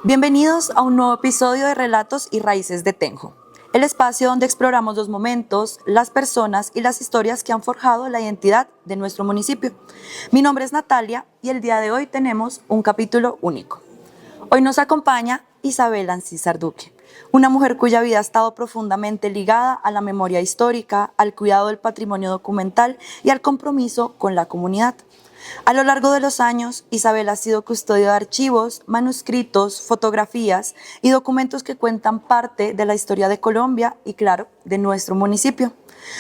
Bienvenidos a un nuevo episodio de Relatos y Raíces de Tenjo, el espacio donde exploramos los momentos, las personas y las historias que han forjado la identidad de nuestro municipio. Mi nombre es Natalia y el día de hoy tenemos un capítulo único. Hoy nos acompaña Isabel Ancísar Duque, una mujer cuya vida ha estado profundamente ligada a la memoria histórica, al cuidado del patrimonio documental y al compromiso con la comunidad. A lo largo de los años, Isabel ha sido custodia de archivos, manuscritos, fotografías y documentos que cuentan parte de la historia de Colombia y, claro, de nuestro municipio.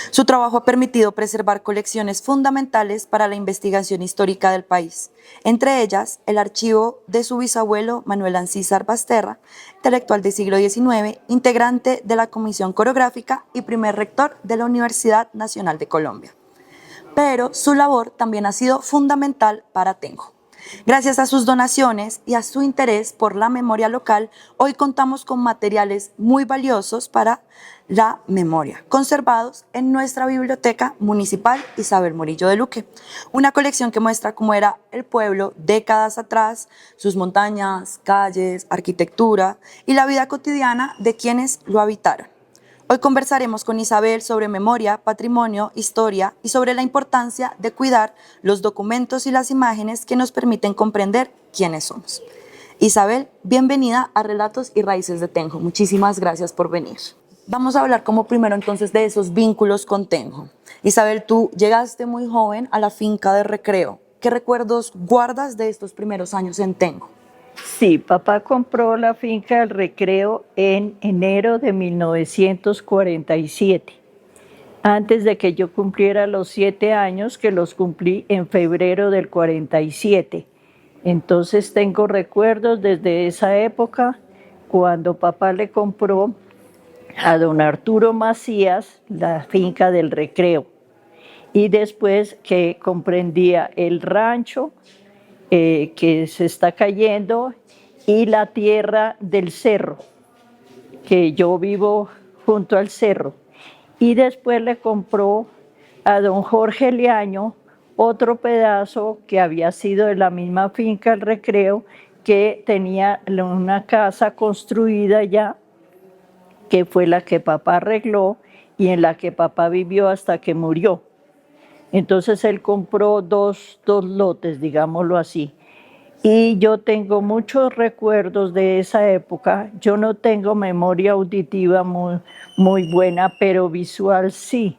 Su trabajo ha permitido preservar colecciones fundamentales para la investigación histórica del país, entre ellas el archivo de su bisabuelo Manuel Ancísar Basterra, intelectual del siglo XIX, integrante de la Comisión Coreográfica y primer rector de la Universidad Nacional de Colombia. Pero su labor también ha sido fundamental para Tenjo. Gracias a sus donaciones y a su interés por la memoria local, hoy contamos con materiales muy valiosos para la memoria, conservados en nuestra Biblioteca Municipal Isabel Morillo de Luque. Una colección que muestra cómo era el pueblo décadas atrás, sus montañas, calles, arquitectura y la vida cotidiana de quienes lo habitaron. Hoy conversaremos con Isabel sobre memoria, patrimonio, historia y sobre la importancia de cuidar los documentos y las imágenes que nos permiten comprender quiénes somos. Isabel, bienvenida a Relatos y Raíces de Tenjo. Muchísimas gracias por venir. Vamos a hablar como primero entonces de esos vínculos con Tenjo. Isabel, tú llegaste muy joven a la finca de Recreo. ¿Qué recuerdos guardas de estos primeros años en Tenjo? Sí, papá compró la finca del Recreo en enero de 1947, antes de que yo cumpliera los 7 años, que los cumplí en febrero del 47. Entonces tengo recuerdos desde esa época, cuando papá le compró a don Arturo Macías la finca del Recreo, y después que comprendía el rancho que se está cayendo y la tierra del cerro, que yo vivo junto al cerro. Y después le compró a don Jorge Leaño otro pedazo que había sido de la misma finca El Recreo, que tenía una casa construida ya, que fue la que papá arregló y en la que papá vivió hasta que murió. Entonces él compró dos lotes, digámoslo así. Y yo tengo muchos recuerdos de esa época. Yo no tengo memoria auditiva muy buena, pero visual sí.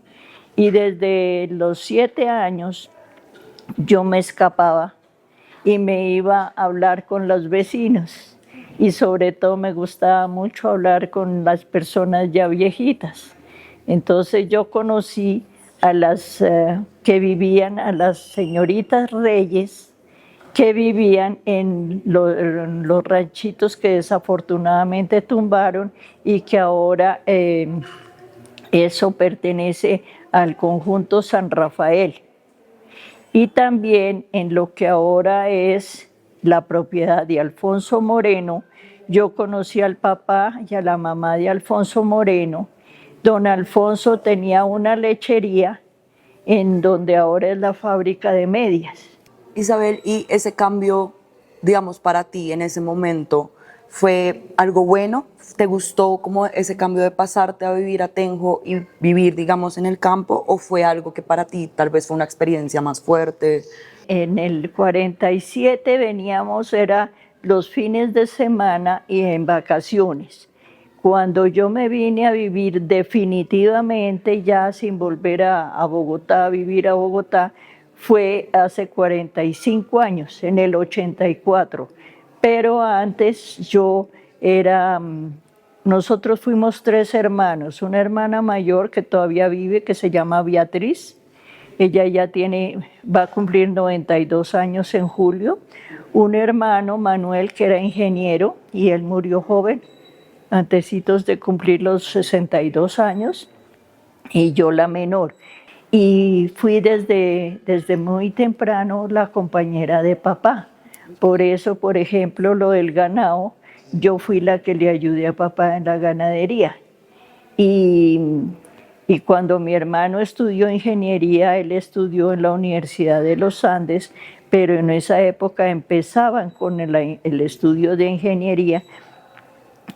Y desde los 7 años yo me escapaba y me iba a hablar con los vecinos. Y sobre todo me gustaba mucho hablar con las personas ya viejitas. Entonces yo conocí a las que vivían, a las señoritas Reyes, que vivían en los ranchitos que desafortunadamente tumbaron y que ahora eso pertenece al conjunto San Rafael. Y también en lo que ahora es la propiedad de Alfonso Moreno, yo conocí al papá y a la mamá de Alfonso Moreno. Don Alfonso tenía una lechería en donde ahora es la fábrica de medias. Isabel, y ese cambio, digamos, para ti en ese momento, ¿fue algo bueno? ¿Te gustó como ese cambio de pasarte a vivir a Tenjo y vivir, digamos, en el campo? ¿O fue algo que para ti tal vez fue una experiencia más fuerte? En el 47 veníamos, era los fines de semana y en vacaciones. Cuando yo me vine a vivir definitivamente, ya sin volver a Bogotá, a vivir a Bogotá, fue hace 45 años, en el 84. Pero antes yo era, nosotros fuimos 3 hermanos, una hermana mayor que todavía vive, que se llama Beatriz. Ella ya va a cumplir 92 años en julio. Un hermano, Manuel, que era ingeniero y él murió joven, antecitos de cumplir los 62 años, y yo la menor. Y fui desde muy temprano la compañera de papá. Por eso, por ejemplo, lo del ganado, yo fui la que le ayudé a papá en la ganadería. Y cuando mi hermano estudió ingeniería, él estudió en la Universidad de los Andes, pero en esa época empezaban con el estudio de ingeniería.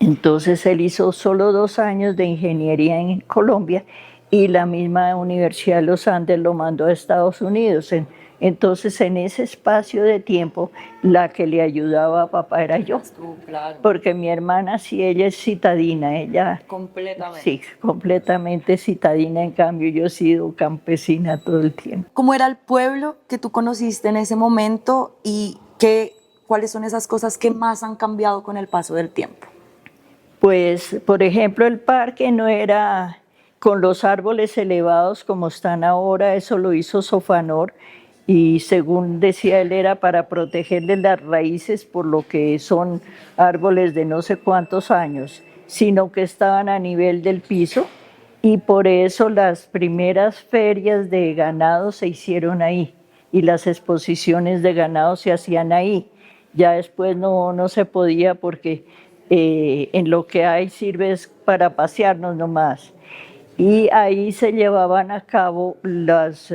Entonces él hizo solo 2 años de ingeniería en Colombia y la misma Universidad de los Andes lo mandó a Estados Unidos. Entonces en ese espacio de tiempo la que le ayudaba a papá era yo, Claro. porque mi hermana sí, ella es citadina, ella Completamente. sí, completamente citadina, en cambio yo he sido campesina todo el tiempo. ¿Cómo era el pueblo que tú conociste en ese momento y cuáles son esas cosas que más han cambiado con el paso del tiempo? Pues, por ejemplo, el parque no era con los árboles elevados como están ahora, eso lo hizo Sofanor, y según decía él era para protegerle las raíces por lo que son árboles de no sé cuántos años, sino que estaban a nivel del piso, y por eso las primeras ferias de ganado se hicieron ahí y las exposiciones de ganado se hacían ahí. Ya después no se podía porque en lo que hay sirve es para pasearnos nomás. Y ahí se llevaban a cabo los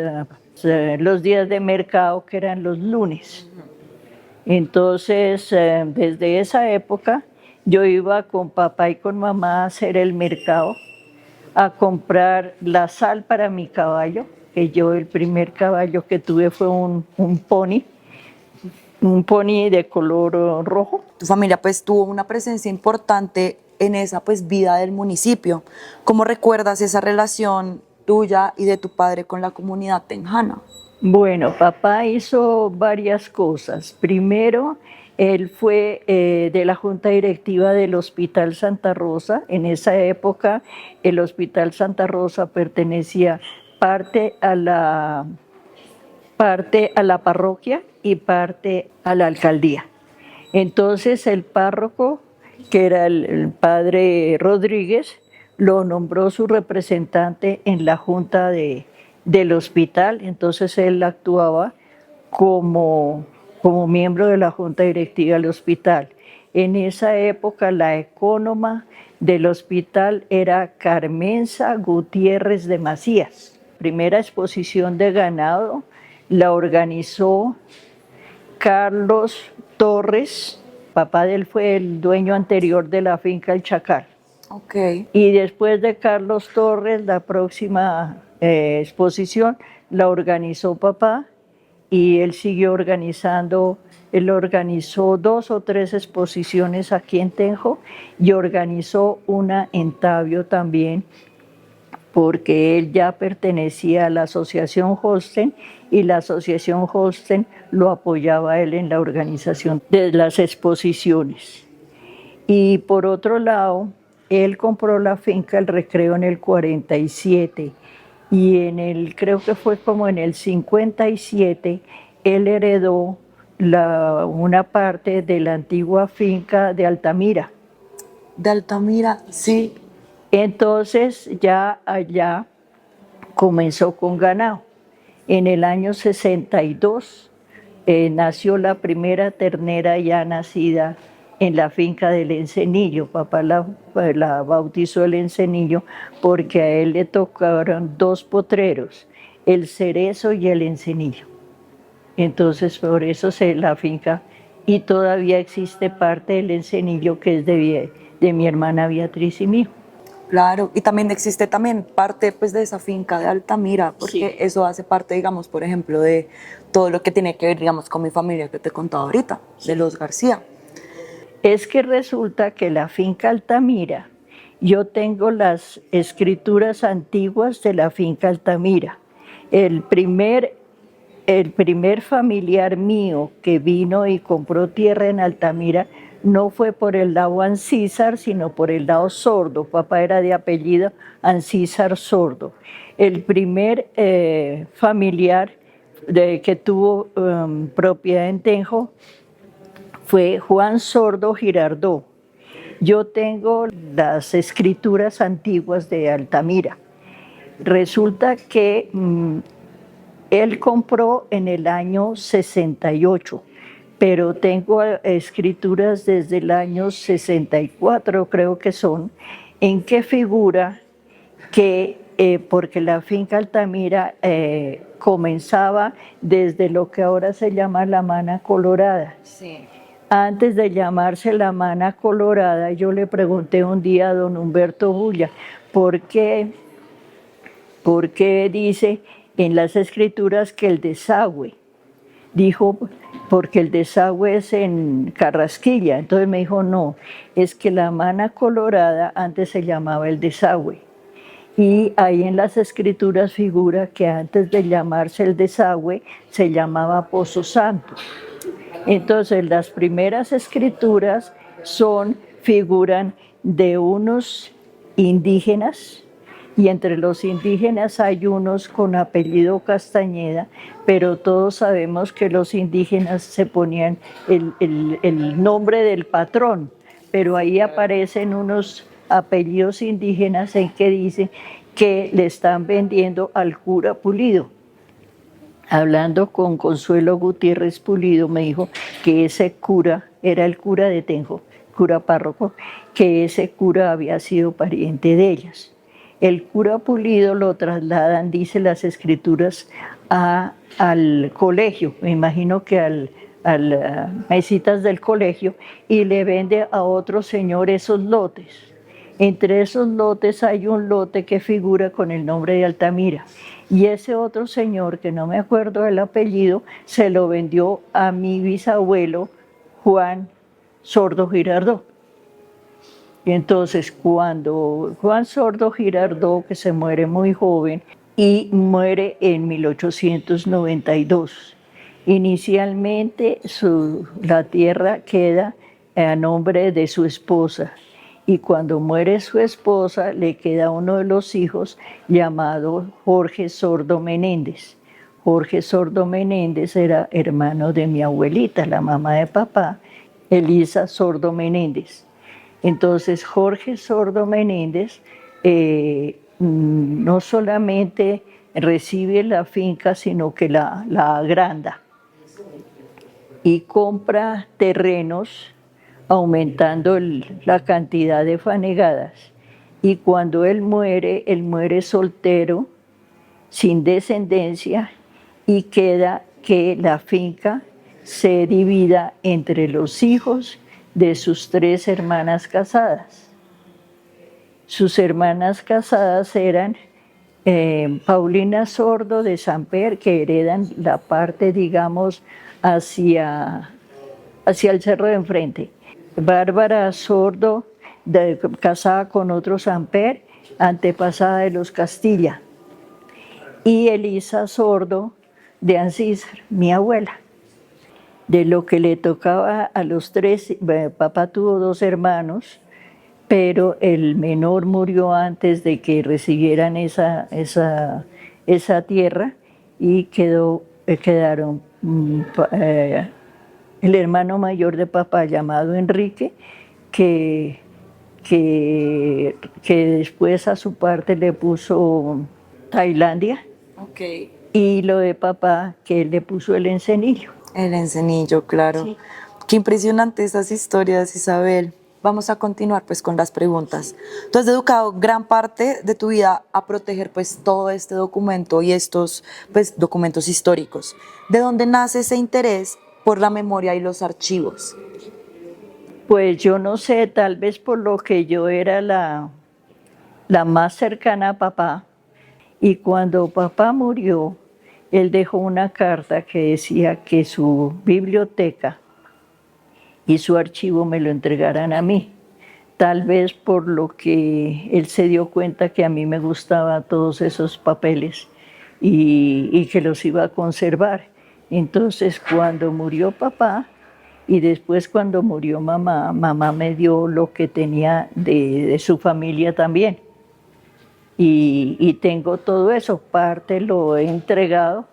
días de mercado, que eran los lunes. Entonces, desde esa época, yo iba con papá y con mamá a hacer el mercado, a comprar la sal para mi caballo, que yo el primer caballo que tuve fue un pony de color rojo. Tu familia pues tuvo una presencia importante en esa pues vida del municipio. ¿Cómo recuerdas esa relación tuya y de tu padre con la comunidad tenjana? Bueno, papá hizo varias cosas. Primero, él fue de la junta directiva del Hospital Santa Rosa. En esa época, el Hospital Santa Rosa pertenecía parte a la parroquia y parte a la alcaldía. Entonces, el párroco, que era el padre Rodríguez, lo nombró su representante en la junta del hospital. Entonces él actuaba como miembro de la junta directiva del hospital. En esa época la ecónoma del hospital era Carmenza Gutiérrez de Macías. Primera exposición de ganado la organizó Carlos Torres, papá de él fue el dueño anterior de la finca El Chacal. Okay. Y después de Carlos Torres, la próxima exposición la organizó papá y él siguió organizando. Él organizó 2 o 3 exposiciones aquí en Tenjo y organizó una en Tabio también, porque él ya pertenecía a la asociación Holsten y la asociación Holsten lo apoyaba a él en la organización de las exposiciones. Y por otro lado, él compró la finca El Recreo en el 47 y creo que fue como en el 57, él heredó una parte de la antigua finca de Altamira. De Altamira, sí. Entonces ya allá comenzó con ganado. En el año 62 nació la primera ternera ya nacida en la finca del Encenillo. Papá la bautizó el Encenillo porque a él le tocaron 2 potreros, el Cerezo y el Encenillo. Entonces por eso la finca, y todavía existe parte del Encenillo que es de mi hermana Beatriz y mío. Claro, y también existe parte pues de esa finca de Altamira, porque sí, eso hace parte, digamos, por ejemplo, de todo lo que tiene que ver, digamos, con mi familia que te he contado ahorita, de los García. Es que resulta que la finca Altamira, yo tengo las escrituras antiguas de la finca Altamira. El primer familiar mío que vino y compró tierra en Altamira no fue por el lado Ancísar, sino por el lado Sordo. Papá era de apellido Ancísar Sordo. El primer familiar que tuvo propiedad en Tenjo fue Juan Sordo Girardó. Yo tengo las escrituras antiguas de Altamira. Resulta que él compró en el año 68, pero tengo escrituras desde el año 64, creo que son, en que figura que porque la finca Altamira comenzaba desde lo que ahora se llama la Mana Colorada. Sí. Antes de llamarse la Mana Colorada, yo le pregunté un día a don Humberto Bulla, ¿por qué dice en las escrituras que el desagüe? Dijo, porque el desagüe es en Carrasquilla. Entonces me dijo, no, es que la Mana Colorada antes se llamaba el desagüe. Y ahí en las escrituras figura que antes de llamarse el desagüe se llamaba Pozo Santo. Entonces las primeras escrituras figuran de unos indígenas, y entre los indígenas hay unos con apellido Castañeda, pero todos sabemos que los indígenas se ponían el nombre del patrón, pero ahí aparecen unos apellidos indígenas en que dice que le están vendiendo al cura Pulido. Hablando con Consuelo Gutiérrez Pulido, me dijo que ese cura era el cura de Tenjo, cura párroco, que ese cura había sido pariente de ellas. El cura Pulido lo trasladan, dice las escrituras, al colegio, me imagino que a las mesitas del colegio, y le vende a otro señor esos lotes. Entre esos lotes hay un lote que figura con el nombre de Altamira. Y ese otro señor, que no me acuerdo del apellido, se lo vendió a mi bisabuelo Juan Sordo Girardot. Y entonces cuando Juan Sordo Girardot, que se muere muy joven, y muere en 1892, inicialmente la tierra queda a nombre de su esposa. Y cuando muere su esposa, le queda uno de los hijos llamado Jorge Sordo Menéndez. Jorge Sordo Menéndez era hermano de mi abuelita, la mamá de papá, Elisa Sordo Menéndez. Entonces Jorge Sordo Menéndez no solamente recibe la finca, sino que la agranda y compra terrenos, aumentando la cantidad de fanegadas. Y cuando él muere soltero, sin descendencia, y queda que la finca se divida entre los hijos de sus 3 hermanas casadas. Sus hermanas casadas eran Paulina Sordo de Samper, que heredan la parte, digamos, hacia el cerro de enfrente. Bárbara Sordo, casada con otro Samper, antepasada de los Castilla. Y Elisa Sordo de Ancísar, mi abuela. De lo que le tocaba a los 3, papá tuvo 2 hermanos, pero el menor murió antes de que recibieran esa tierra, y quedaron el hermano mayor de papá, llamado Enrique, que después a su parte le puso Tailandia. Okay. Y lo de papá, que él le puso el Encenillo. El Encenillo, claro. Sí. Qué impresionante esas historias, Isabel. Vamos a continuar pues con las preguntas. Tú has dedicado gran parte de tu vida a proteger pues todo este documento y estos pues documentos históricos. ¿De dónde nace ese interés por la memoria y los archivos? Pues yo no sé, tal vez por lo que yo era la más cercana a papá, y cuando papá murió, él dejó una carta que decía que su biblioteca y su archivo me lo entregaran a mí. Tal vez por lo que él se dio cuenta que a mí me gustaban todos esos papeles y que los iba a conservar. Entonces, cuando murió papá y después cuando murió mamá, mamá me dio lo que tenía de su familia también. Y tengo todo eso, parte lo he entregado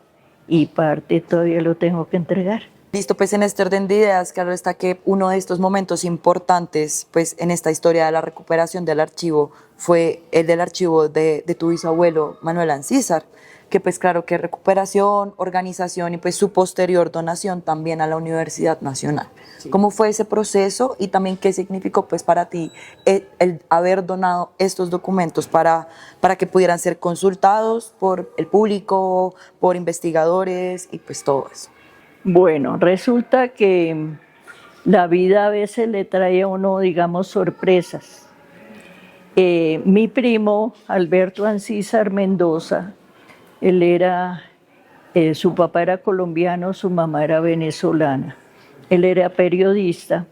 y parte todavía lo tengo que entregar. Listo, pues en este orden de ideas, claro está que uno de estos momentos importantes pues en esta historia de la recuperación del archivo fue el del archivo de tu bisabuelo Manuel Ancísar. que pues claro que recuperación, organización y pues su posterior donación también a la Universidad Nacional. Sí. ¿Cómo fue ese proceso y también qué significó pues para ti el haber donado estos documentos para que pudieran ser consultados por el público, por investigadores y pues todo eso? Bueno, resulta que la vida a veces le trae a uno, digamos, sorpresas. Mi primo, Alberto Ancísar Mendoza, él era, su papá era colombiano, su mamá era venezolana. Él era periodista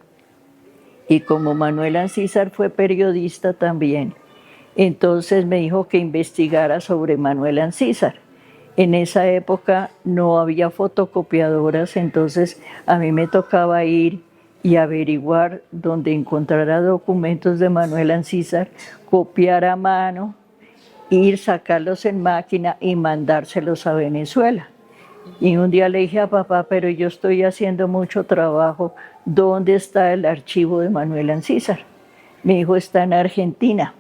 y como Manuel Ancísar fue periodista también, entonces me dijo que investigara sobre Manuel Ancísar. En esa época no había fotocopiadoras, entonces a mí me tocaba ir y averiguar dónde encontrara documentos de Manuel Ancísar, copiar a mano, ir, sacarlos en máquina y mandárselos a Venezuela. Y un día le dije a papá, pero yo estoy haciendo mucho trabajo, ¿dónde está el archivo de Manuel Ancísar? Me dijo, está en Argentina,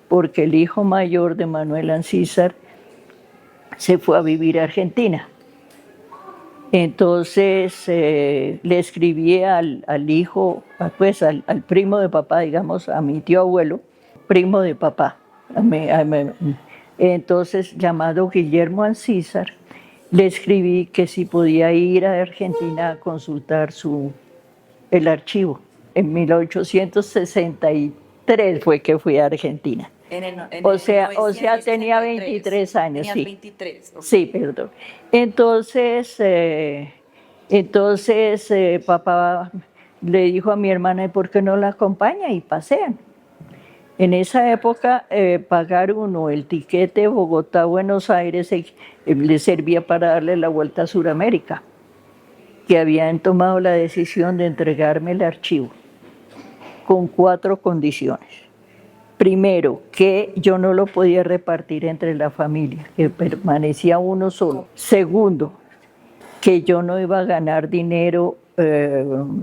porque el hijo mayor de Manuel Ancísar se fue a vivir a Argentina. Entonces le escribí al hijo, pues al primo de papá, digamos, a mi tío abuelo, primo de papá, entonces llamado Guillermo Ancísar, le escribí que si podía ir a Argentina a consultar el archivo. En 1863 fue que fui a Argentina. O sea, tenía 23 años, sí. 23, okay. Sí, perdón. Entonces, papá le dijo a mi hermana, ¿por qué no la acompaña y pasean? En esa época, pagar uno el tiquete Bogotá-Buenos Aires le servía para darle la vuelta a Sudamérica, que habían tomado la decisión de entregarme el archivo con 4 condiciones. Primero, que yo no lo podía repartir entre la familia, que permanecía uno solo. Segundo, que yo no iba a ganar dinero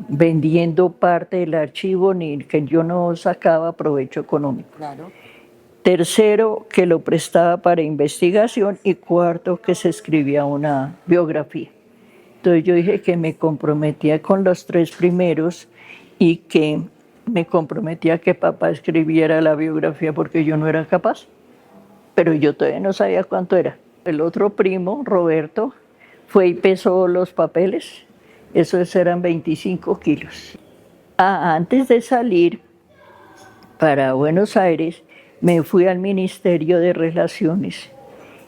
vendiendo parte del archivo, ni que yo no sacaba provecho económico. Claro. Tercero, que lo prestaba para investigación. Y cuarto, que se escribía una biografía. Entonces yo dije que me comprometía con los 3 primeros y que me comprometía a que papá escribiera la biografía porque yo no era capaz, pero yo todavía no sabía cuánto era. El otro primo, Roberto, fue y pesó los papeles, esos eran 25 kilos. Antes de salir para Buenos Aires, me fui al Ministerio de Relaciones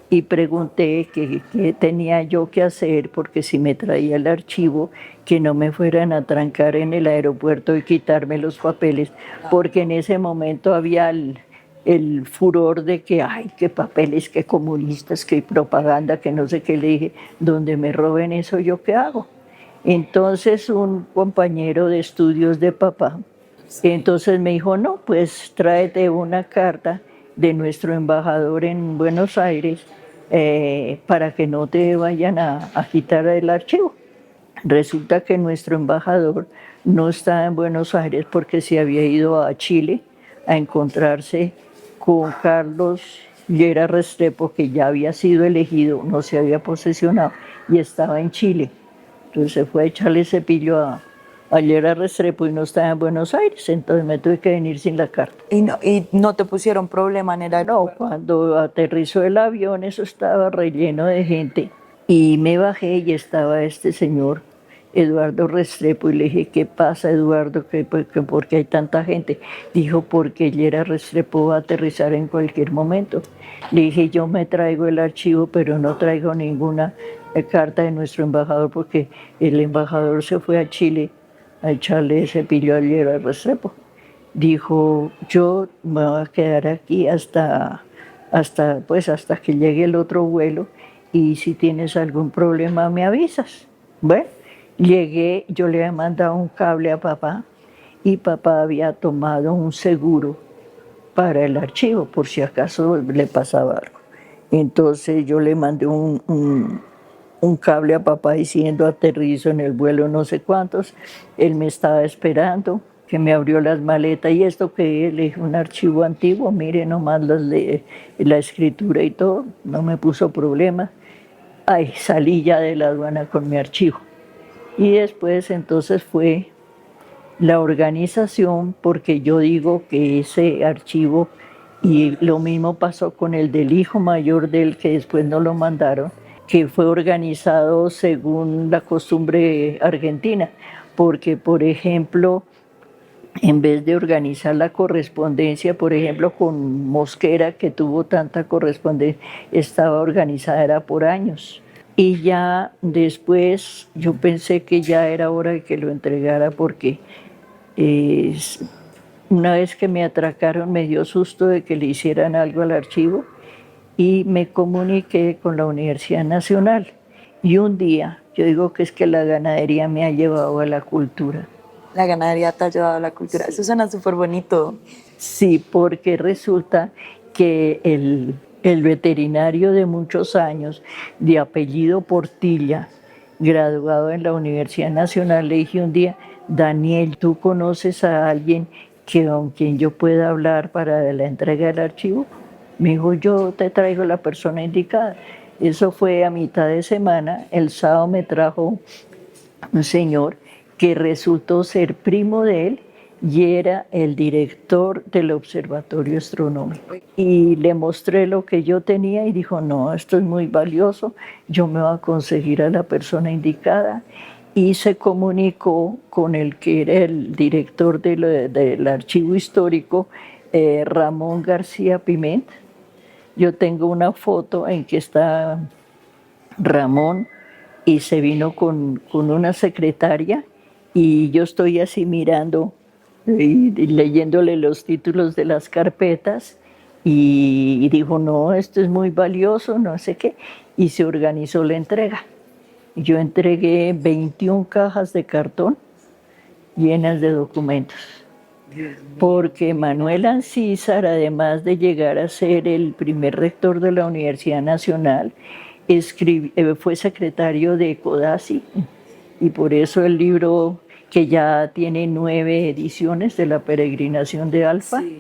y pregunté qué tenía yo que hacer, porque si me traía el archivo, que no me fueran a trancar en el aeropuerto y quitarme los papeles, porque en ese momento había el furor de que, ay, qué papeles, qué comunistas, qué propaganda, que no sé qué. Le dije, donde me roben eso, ¿yo qué hago? Entonces un compañero de estudios de papá, entonces me dijo, no, pues tráete una carta de nuestro embajador en Buenos Aires para que no te vayan a quitar el archivo. Resulta que nuestro embajador no estaba en Buenos Aires porque se había ido a Chile a encontrarse con Carlos Llera Restrepo, que ya había sido elegido, no se había posesionado y estaba en Chile. Entonces se fue a echarle cepillo a Llera Restrepo y no estaba en Buenos Aires, entonces me tuve que venir sin la carta. ¿Y no te pusieron problema en el aeropuerto? No, cuando aterrizó el avión eso estaba relleno de gente y me bajé y estaba este señor Eduardo Restrepo y le dije, ¿qué pasa, Eduardo? ¿Por qué hay tanta gente? Dijo, porque Llera Restrepo va a aterrizar en cualquier momento. Le dije, yo me traigo el archivo, pero no traigo ninguna carta de nuestro embajador porque el embajador se fue a Chile a echarle cepillo a Llera Restrepo. Dijo, yo me voy a quedar aquí hasta que llegue el otro vuelo y si tienes algún problema me avisas. Bueno, llegué, yo le había mandado un cable a papá y papá había tomado un seguro para el archivo por si acaso le pasaba algo. Entonces yo le mandé un cable a papá diciendo aterrizo en el vuelo no sé cuántos, él me estaba esperando. que me abrió las maletas. ¿Y esto qué es? Le dije, un archivo antiguo, mire nomás la escritura y todo, no me puso problema. Ay, salí ya de la aduana con mi archivo. Y después entonces fue la organización, porque yo digo que ese archivo, y lo mismo pasó con el del hijo mayor del que después no lo mandaron, que fue organizado según la costumbre argentina, porque por ejemplo, en vez de organizar la correspondencia, por ejemplo, con Mosquera, que tuvo tanta correspondencia, estaba organizada era por años. Y ya después yo pensé que ya era hora de que lo entregara porque una vez que me atracaron me dio susto de que le hicieran algo al archivo y me comuniqué con la Universidad Nacional. Y un día, yo digo que es que la ganadería me ha llevado a la cultura. La ganadería te ha llevado a la cultura. Eso suena súper bonito. Sí, porque resulta que el veterinario de muchos años, de apellido Portilla, graduado en la Universidad Nacional, le dije un día, Daniel, ¿tú conoces a alguien con quien yo pueda hablar para la entrega del archivo? Me dijo, yo te traigo la persona indicada. Eso fue a mitad de semana. El sábado me trajo un señor que resultó ser primo de él y era el director del Observatorio Astronómico. Y le mostré lo que yo tenía y dijo, no, esto es muy valioso, yo me voy a conseguir a la persona indicada. Y se comunicó con el que era el director del archivo histórico, Ramón García Piment. Yo tengo una foto en que está Ramón y se vino con una secretaria y yo estoy así mirando y leyéndole los títulos de las carpetas y dijo, no, esto es muy valioso, no sé qué, y se organizó la entrega. Yo entregué 21 cajas de cartón llenas de documentos, porque Manuel Ancísar, además de llegar a ser el primer rector de la Universidad Nacional, fue secretario de CODASI, y por eso el libro, que ya tiene 9 ediciones de la peregrinación de Alfa, sí.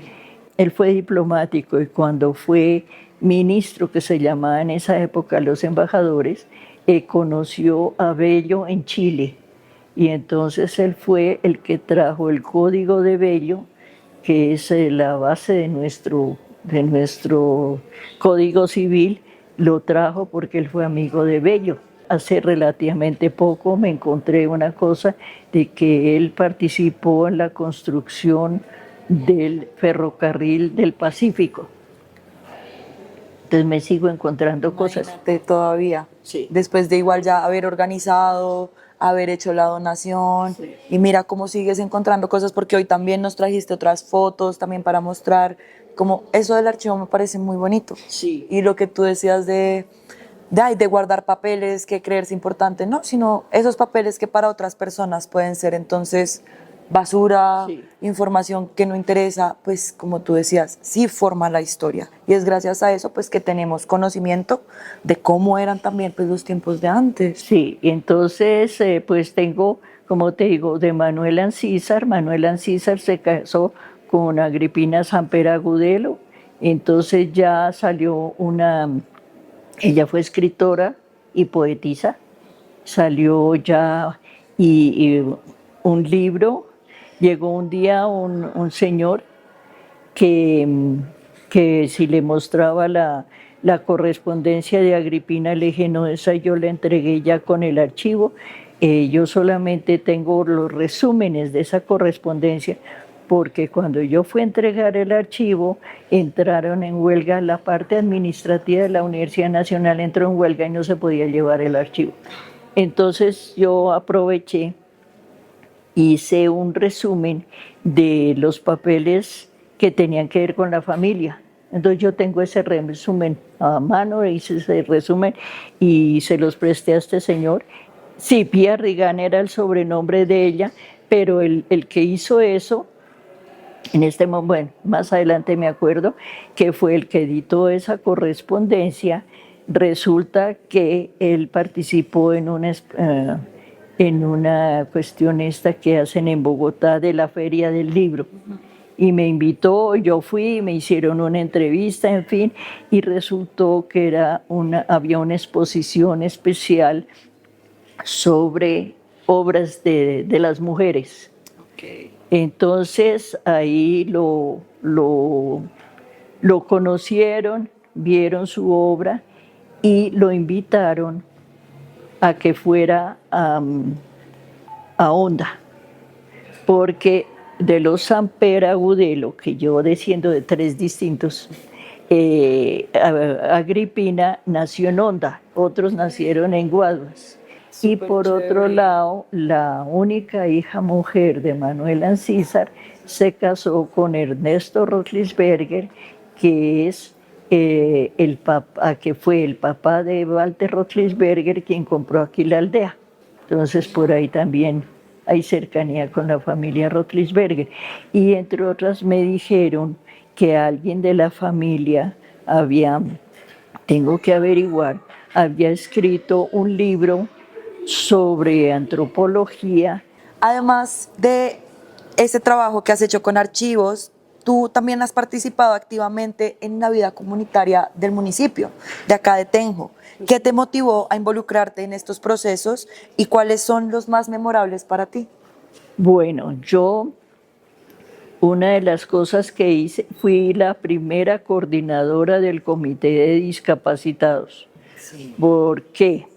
Él fue diplomático y cuando fue ministro, que se llamaba en esa época los embajadores, conoció a Bello en Chile. Y entonces él fue el que trajo el Código de Bello, que es la base de nuestro Código Civil, lo trajo porque él fue amigo de Bello. Hace relativamente poco me encontré una cosa de que él participó en la construcción del ferrocarril del Pacífico. Entonces me sigo encontrando cosas. Todavía, sí. Después de igual ya haber organizado, haber hecho la donación, sí. Y mira cómo sigues encontrando cosas, porque hoy también nos trajiste otras fotos también para mostrar, como eso del archivo me parece muy bonito. Sí. Y lo que tú decías de guardar papeles, que creerse importante, no, sino esos papeles que para otras personas pueden ser entonces basura, sí. Información que no interesa, pues como tú decías, sí forma la historia. Y es gracias a eso pues que tenemos conocimiento de cómo eran también pues los tiempos de antes. Sí, y entonces pues tengo, como te digo, de Manuel Ancísar. Manuel Ancísar se casó con Agripina Sampera Agudelo, entonces ya salió ella fue escritora y poetisa, salió ya y un libro. Llegó un día un señor que si le mostraba la correspondencia de Agripina, le dije, no, esa yo la entregué ya con el archivo, yo solamente tengo los resúmenes de esa correspondencia, porque cuando yo fui a entregar el archivo, entraron en huelga, la parte administrativa de la Universidad Nacional entró en huelga y no se podía llevar el archivo. Entonces yo aproveché, hice un resumen de los papeles que tenían que ver con la familia. Entonces yo tengo ese resumen a mano, hice ese resumen y se los presté a este señor. Sí, Pía Rigán era el sobrenombre de ella, pero el que hizo eso, en este momento, bueno, más adelante me acuerdo, que fue el que editó esa correspondencia. Resulta que él participó en en una cuestión esta que hacen en Bogotá de la Feria del Libro. Y me invitó, yo fui, me hicieron una entrevista, en fin, y resultó que había una exposición especial sobre obras de las mujeres. Okay. Entonces ahí lo conocieron, vieron su obra y lo invitaron a que fuera a Honda, porque de los Samper Agudelo, que yo desciendo de 3 distintos, Agripina nació en Honda, otros nacieron en Guaduas. Y por otro lado, la única hija mujer de Manuel Ancísar se casó con Ernesto Rotlisberger, que es que fue el papá de Walter Rotlisberger, quien compró aquí la aldea. Entonces por ahí también hay cercanía con la familia Rotlisberger. Y entre otras me dijeron que alguien de la familia tengo que averiguar, había escrito un libro sobre antropología. Además de ese trabajo que has hecho con archivos, tú también has participado activamente en la vida comunitaria del municipio, de acá de Tenjo. ¿Qué te motivó a involucrarte en estos procesos y cuáles son los más memorables para ti? Bueno, una de las cosas que hice, fui la primera coordinadora del Comité de Discapacitados. Sí. ¿Por qué?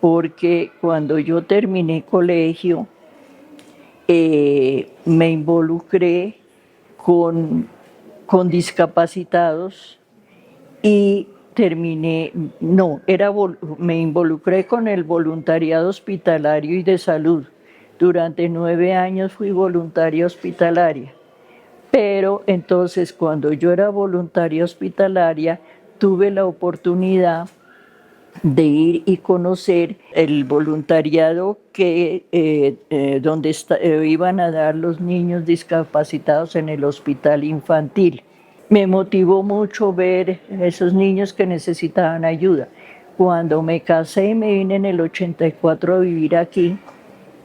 Porque cuando yo terminé colegio, me involucré con discapacitados y me involucré con el voluntariado hospitalario y de salud. Durante 9 años fui voluntaria hospitalaria. Pero entonces cuando yo era voluntaria hospitalaria, tuve la oportunidad de ir y conocer el voluntariado donde iban a dar los niños discapacitados en el hospital infantil. Me motivó mucho ver esos niños que necesitaban ayuda. Cuando me casé y me vine en el 84 a vivir aquí,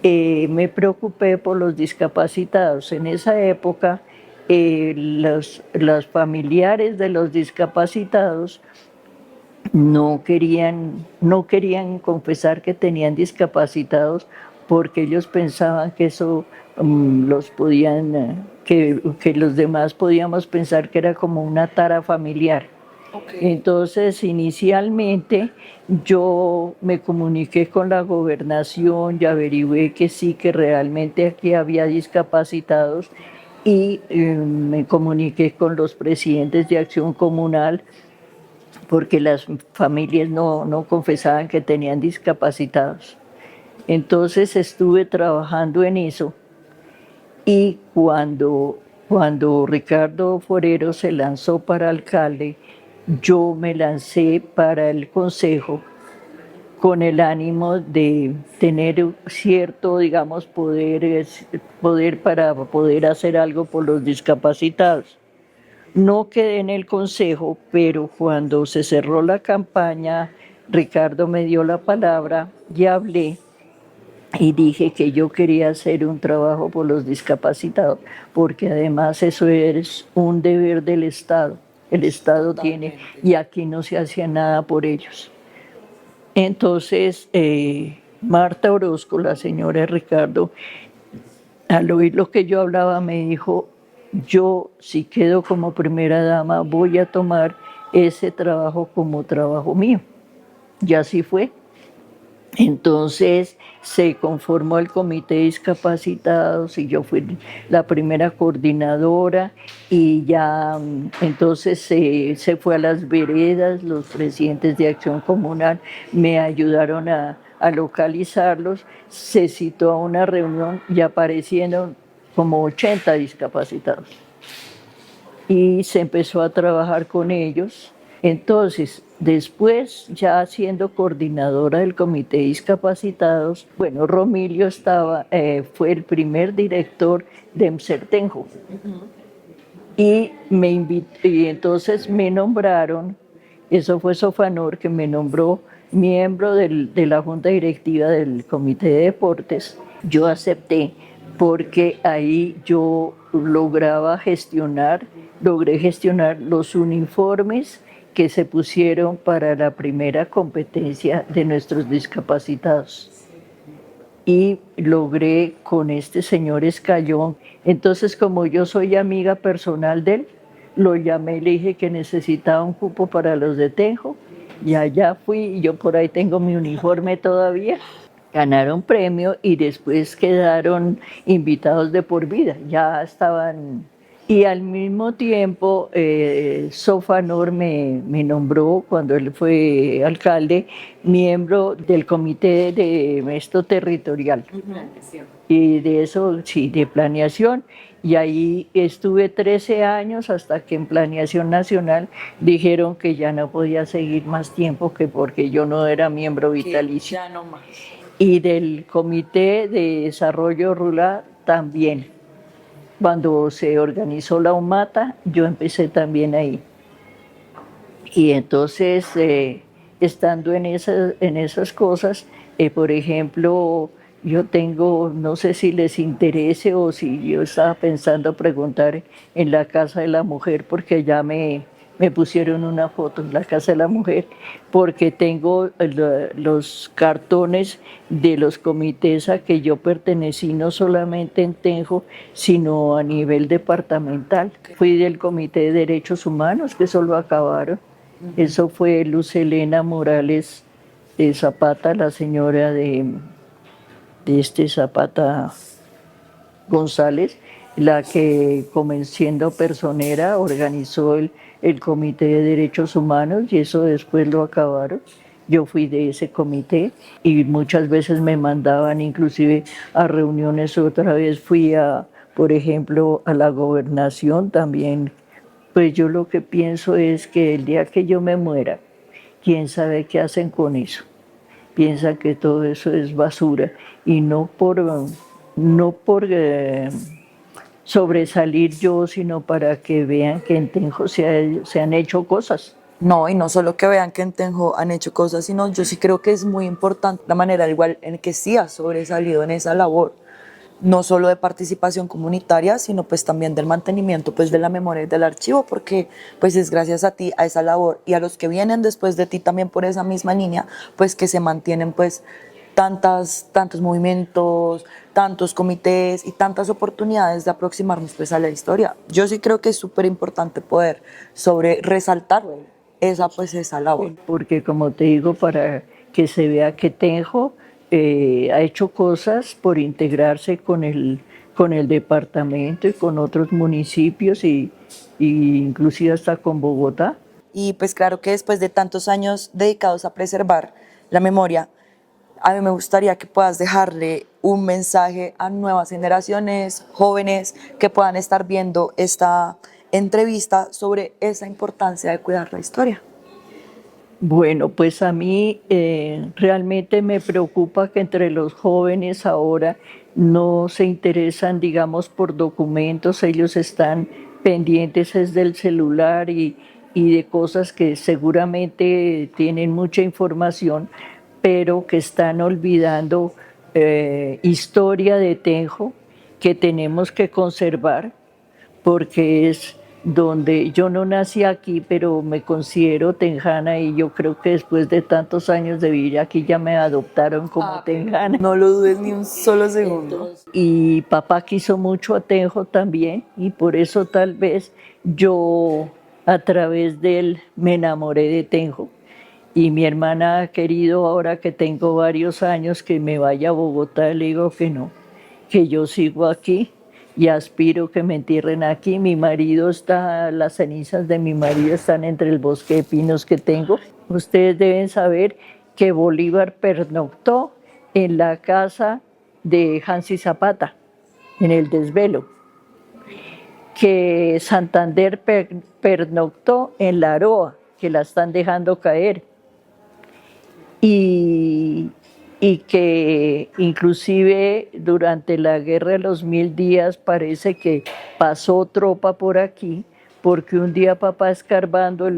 me preocupé por los discapacitados. En esa época, los familiares de los discapacitados no querían confesar que tenían discapacitados porque ellos pensaban que eso los podían, que los demás podíamos pensar que era como una tara familiar. Okay. Entonces, inicialmente yo me comuniqué con la gobernación y averigüé que sí, que realmente aquí había discapacitados y me comuniqué con los presidentes de Acción Comunal porque las familias no confesaban que tenían discapacitados. Entonces estuve trabajando en eso y cuando Ricardo Forero se lanzó para alcalde, yo me lancé para el consejo con el ánimo de tener cierto, digamos, poder para poder hacer algo por los discapacitados. No quedé en el consejo, pero cuando se cerró la campaña, Ricardo me dio la palabra y hablé y dije que yo quería hacer un trabajo por los discapacitados, porque además eso es un deber del Estado. El Estado tiene, y aquí no se hacía nada por ellos. Entonces, Marta Orozco, la señora de Ricardo, al oír lo que yo hablaba, me dijo: yo, si quedo como primera dama, voy a tomar ese trabajo como trabajo mío. Y así fue. Entonces se conformó el comité de discapacitados y yo fui la primera coordinadora y ya entonces se fue a las veredas, los presidentes de Acción Comunal me ayudaron a localizarlos, se citó a una reunión y aparecieron como 80 discapacitados y se empezó a trabajar con ellos. Entonces, después, ya siendo coordinadora del Comité de Discapacitados, bueno, Romilio fue el primer director de Tenjo. Y y entonces me nombraron, eso fue Sofanor que me nombró miembro de la junta directiva del Comité de Deportes, yo acepté porque ahí yo logré gestionar los uniformes que se pusieron para la primera competencia de nuestros discapacitados. Y logré con este señor Escayón. Entonces, como yo soy amiga personal de él, lo llamé y le dije que necesitaba un cupo para los de Tenjo. Y allá fui, y yo por ahí tengo mi uniforme todavía. Ganaron premio y después quedaron invitados de por vida. Ya estaban. Y al mismo tiempo, Sofanor me nombró, cuando él fue alcalde, miembro del comité de esto territorial. Y de eso, sí, de planeación. Y ahí estuve 13 años hasta que en Planeación Nacional dijeron que ya no podía seguir más tiempo, que porque yo no era miembro vitalicio. Ya no más. Y del Comité de Desarrollo Rural también. Cuando se organizó la UMATA, yo empecé también ahí. Y entonces, estando en esas cosas, por ejemplo, yo tengo, no sé si les interese o si yo estaba pensando preguntar en la Casa de la Mujer, porque ya me pusieron una foto en la Casa de la Mujer, porque tengo los cartones de los comités a que yo pertenecí, no solamente en Tenjo, sino a nivel departamental. Fui del Comité de Derechos Humanos, que eso lo acabaron. Eso fue Luz Helena Morales de Zapata, la señora de Zapata González, la que, siendo personera, organizó el Comité de Derechos Humanos, y eso después lo acabaron. Yo fui de ese comité y muchas veces me mandaban inclusive a reuniones. Otra vez fui por ejemplo, a la gobernación también. Pues yo lo que pienso es que el día que yo me muera, quién sabe qué hacen con eso. Piensan que todo eso es basura, y no por sobresalir yo, sino para que vean que en Tenjo se han hecho cosas. No, y no solo que vean que en Tenjo han hecho cosas, sino yo sí creo que es muy importante la manera igual en que sí has sobresalido en esa labor, no solo de participación comunitaria, sino pues también del mantenimiento pues de la memoria y del archivo, porque pues es gracias a ti, a esa labor y a los que vienen después de ti también por esa misma línea, pues que se mantienen pues tantos movimientos, tantos comités y tantas oportunidades de aproximarnos pues a la historia. Yo sí creo que es súper importante poder resaltar esa labor. Porque como te digo, para que se vea que Tenjo ha hecho cosas por integrarse con el departamento y con otros municipios y inclusive hasta con Bogotá. Y pues claro que después de tantos años dedicados a preservar la memoria, a mí me gustaría que puedas dejarle un mensaje a nuevas generaciones, jóvenes que puedan estar viendo esta entrevista sobre esa importancia de cuidar la historia. Bueno, pues a mí realmente me preocupa que entre los jóvenes ahora no se interesan, digamos, por documentos. Ellos están pendientes es del celular y de cosas que seguramente tienen mucha información, pero que están olvidando historia de Tenjo que tenemos que conservar, porque es donde yo no nací aquí, pero me considero tenjana, y yo creo que después de tantos años de vivir aquí ya me adoptaron como tenjana. No lo dudes ni un solo segundo. Y papá quiso mucho a Tenjo también, y por eso tal vez yo a través de él me enamoré de Tenjo. Y mi hermana ha querido, ahora que tengo varios años, que me vaya a Bogotá. Le digo que no, que yo sigo aquí y aspiro que me entierren aquí. Mi marido las cenizas de mi marido están entre el bosque de pinos que tengo. Ustedes deben saber que Bolívar pernoctó en la casa de Hansi Zapata, en el Desvelo, que Santander pernoctó en la Aroa, que la están dejando caer, y que inclusive durante la Guerra de los 1000 días parece que pasó tropa por aquí, porque un día papá escarbando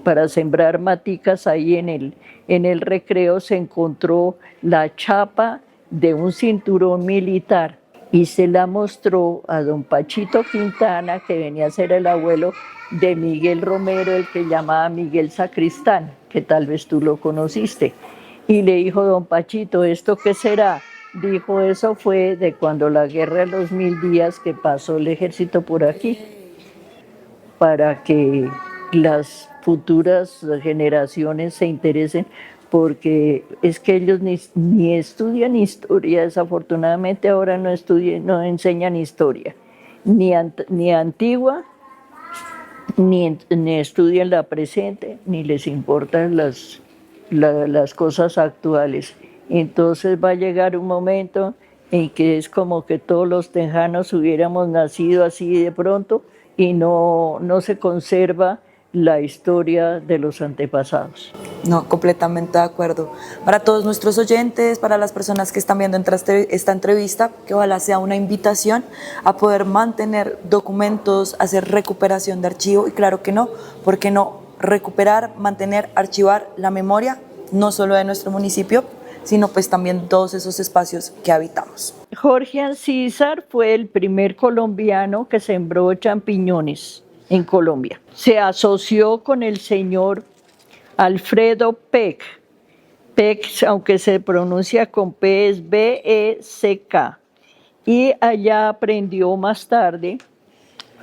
para sembrar maticas ahí en el recreo, se encontró la chapa de un cinturón militar y se la mostró a don Pachito Quintana, que venía a ser el abuelo de Miguel Romero, el que llamaba Miguel Sacristán, que tal vez tú lo conociste. Y le dijo don Pachito, ¿esto qué será? Dijo, eso fue de cuando la guerra de los 1000 días que pasó el ejército por aquí, para que las futuras generaciones se interesen, porque es que ellos ni estudian historia, desafortunadamente ahora no enseñan historia, ni antigua, ni estudian la presente, ni les importan las cosas actuales. Entonces va a llegar un momento en que es como que todos los tejanos hubiéramos nacido así de pronto y no se conserva la historia de los antepasados. No, completamente de acuerdo. Para todos nuestros oyentes, para las personas que están viendo esta entrevista, que ojalá sea una invitación a poder mantener documentos, hacer recuperación de archivo, y claro que no, ¿por qué no recuperar, mantener, archivar la memoria, no solo de nuestro municipio, sino pues también todos esos espacios que habitamos? Jorge Ancísar fue el primer colombiano que sembró champiñones en Colombia. Se asoció con el señor Alfredo Peck. Peck, aunque se pronuncia con P, es B-E-C-K. Y allá aprendió más tarde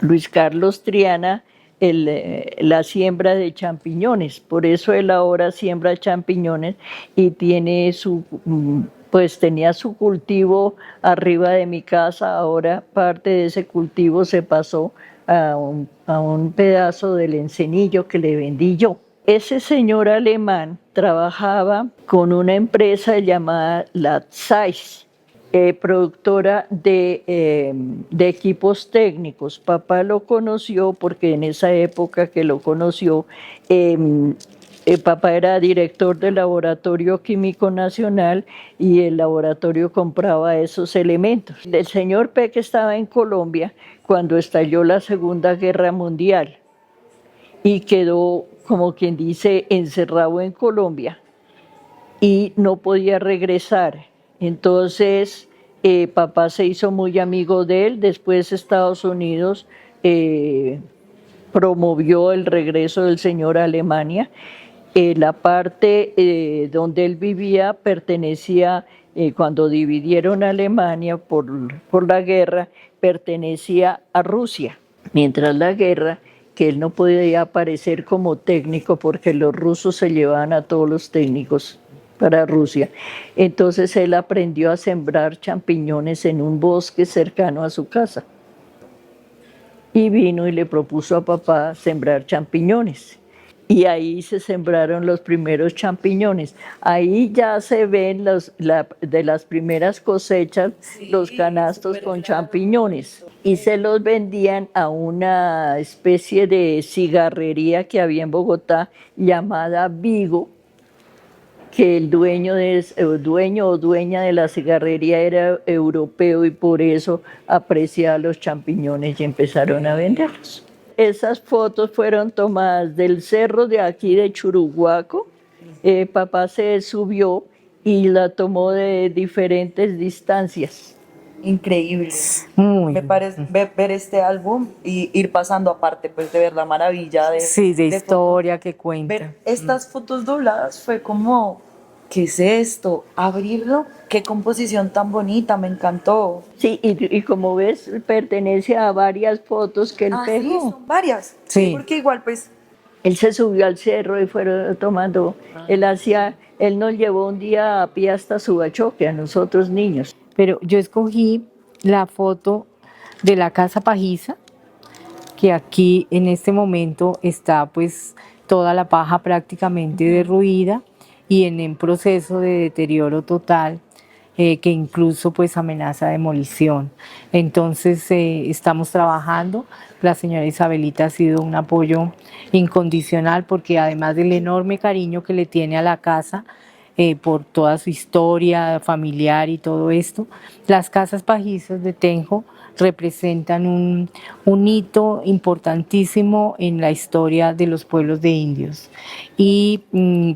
Luis Carlos Triana la siembra de champiñones. Por eso él ahora siembra champiñones y tiene tenía su cultivo arriba de mi casa. Ahora parte de ese cultivo se pasó a un pedazo del encenillo que le vendí yo. Ese señor alemán trabajaba con una empresa llamada La Zeiss, productora de equipos técnicos. Papá lo conoció porque en esa época que lo conoció, papá era director del Laboratorio Químico Nacional y el laboratorio compraba esos elementos. El señor Peck estaba en Colombia cuando estalló la Segunda Guerra Mundial y quedó, como quien dice, encerrado en Colombia y no podía regresar. Entonces, papá se hizo muy amigo de él. Después Estados Unidos promovió el regreso del señor a Alemania. La parte donde él vivía pertenecía, cuando dividieron Alemania por la guerra, pertenecía a Rusia. Mientras la guerra, que él no podía aparecer como técnico porque los rusos se llevaban a todos los técnicos para Rusia. Entonces él aprendió a sembrar champiñones en un bosque cercano a su casa. Y vino y le propuso a papá sembrar champiñones. Y ahí se sembraron los primeros champiñones. Ahí ya se ven de las primeras cosechas, los canastos con champiñones. Y se los vendían a una especie de cigarrería que había en Bogotá llamada Vigo, que el dueño o dueña de la cigarrería era europeo y por eso apreciaba los champiñones y empezaron a venderlos. Esas fotos fueron tomadas del cerro de aquí de Churuguaco. Papá se subió y la tomó de diferentes distancias. Increíble. Muy Me parece ver este álbum y ir pasando aparte, pues de ver la maravilla de historia fotos. que cuenta. Ver estas fotos dobladas fue como, ¿qué es esto? Abrirlo, qué composición tan bonita, me encantó. Sí, y como ves, pertenece a varias fotos que él pegó. Sí, son varias. Sí. Porque igual pues... Él se subió al cerro y fueron tomando. Él nos llevó un día a pie hasta Subachoque, a nosotros niños. Pero yo escogí la foto de la casa pajiza, que aquí en este momento está pues toda la paja prácticamente derruida y en un proceso de deterioro total, que incluso pues amenaza demolición. Entonces estamos trabajando. La señora Isabelita ha sido un apoyo incondicional porque además del enorme cariño que le tiene a la casa, por toda su historia familiar y todo esto. Las casas pajizas de Tenjo representan un hito importantísimo en la historia de los pueblos de indios y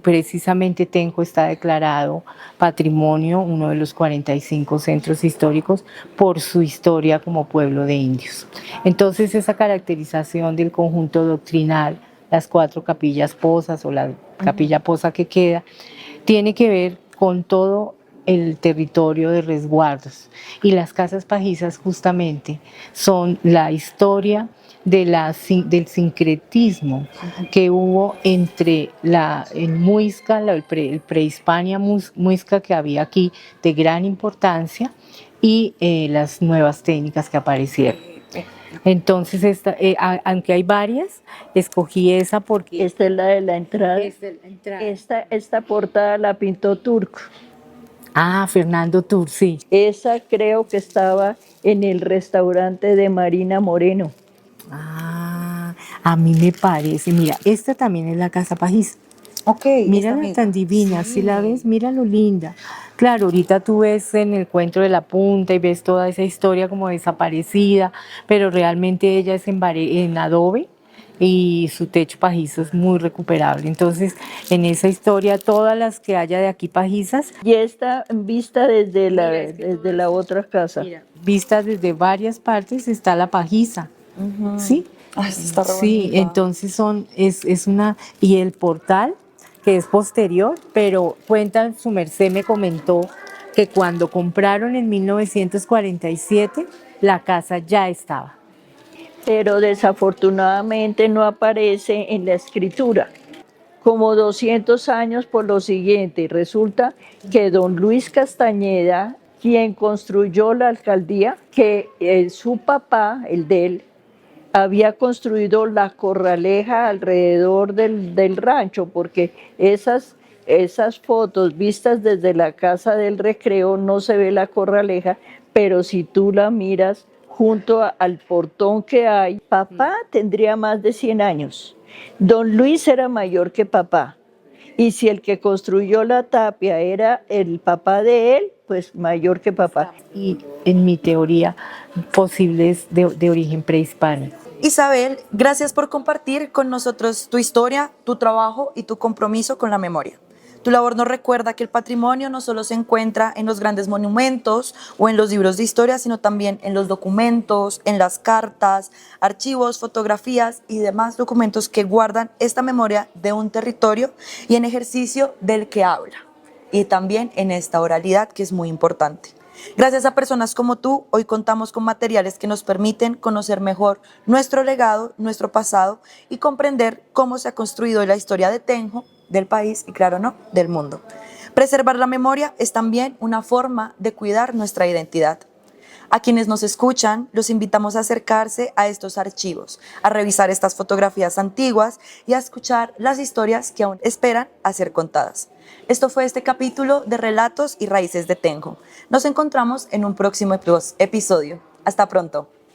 precisamente Tenjo está declarado patrimonio, uno de los 45 centros históricos, por su historia como pueblo de indios. Entonces esa caracterización del conjunto doctrinal, las 4 capillas posas o la capilla posa que queda, tiene que ver con todo el territorio de resguardos. Y las casas pajizas justamente son la historia del sincretismo que hubo entre el Muisca, el prehispania Muisca que había aquí de gran importancia y las nuevas técnicas que aparecieron. Entonces, aunque hay varias, escogí esa porque... Esta es la de la entrada. Esta portada la pintó Turco. Ah, Fernando Tur, sí. Esa creo que estaba en el restaurante de Marina Moreno. Ah, a mí me parece. Mira, esta también es la casa pajiza. Ok. Mírala tan divina, si la ves, mira lo linda. Claro, ahorita tú ves en el cuento de la punta y ves toda esa historia como desaparecida, pero realmente ella es en adobe y su techo pajizo es muy recuperable. Entonces, en esa historia, todas las que haya de aquí pajizas. Y esta vista desde la otra casa. Mira, vista desde varias partes está la pajiza, ¿sí? Ay, está re Sí, bonita. entonces es una, y el portal, que es posterior, pero cuenta, su merced me comentó que cuando compraron en 1947, la casa ya estaba. Pero desafortunadamente no aparece en la escritura. Como 200 años por lo siguiente, resulta que don Luis Castañeda, quien construyó la alcaldía, que su papá, el de él, había construido la corraleja alrededor del rancho, porque esas fotos vistas desde la casa del recreo no se ve la corraleja, pero si tú la miras junto al portón que hay, papá tendría más de 100 años. Don Luis era mayor que papá. Y si el que construyó la tapia era el papá de él, pues mayor que papá. Y en mi teoría, posibles de origen prehispánico. Isabel, gracias por compartir con nosotros tu historia, tu trabajo y tu compromiso con la memoria. Tu labor nos recuerda que el patrimonio no solo se encuentra en los grandes monumentos o en los libros de historia, sino también en los documentos, en las cartas, archivos, fotografías y demás documentos que guardan esta memoria de un territorio y en ejercicio del que habla. Y también en esta oralidad, que es muy importante. Gracias a personas como tú, hoy contamos con materiales que nos permiten conocer mejor nuestro legado, nuestro pasado y comprender cómo se ha construido la historia de Tenjo, del país y, claro, no, del mundo. Preservar la memoria es también una forma de cuidar nuestra identidad. A quienes nos escuchan, los invitamos a acercarse a estos archivos, a revisar estas fotografías antiguas y a escuchar las historias que aún esperan a ser contadas. Esto fue este capítulo de Relatos y Raíces de Tenjo. Nos encontramos en un próximo episodio. Hasta pronto.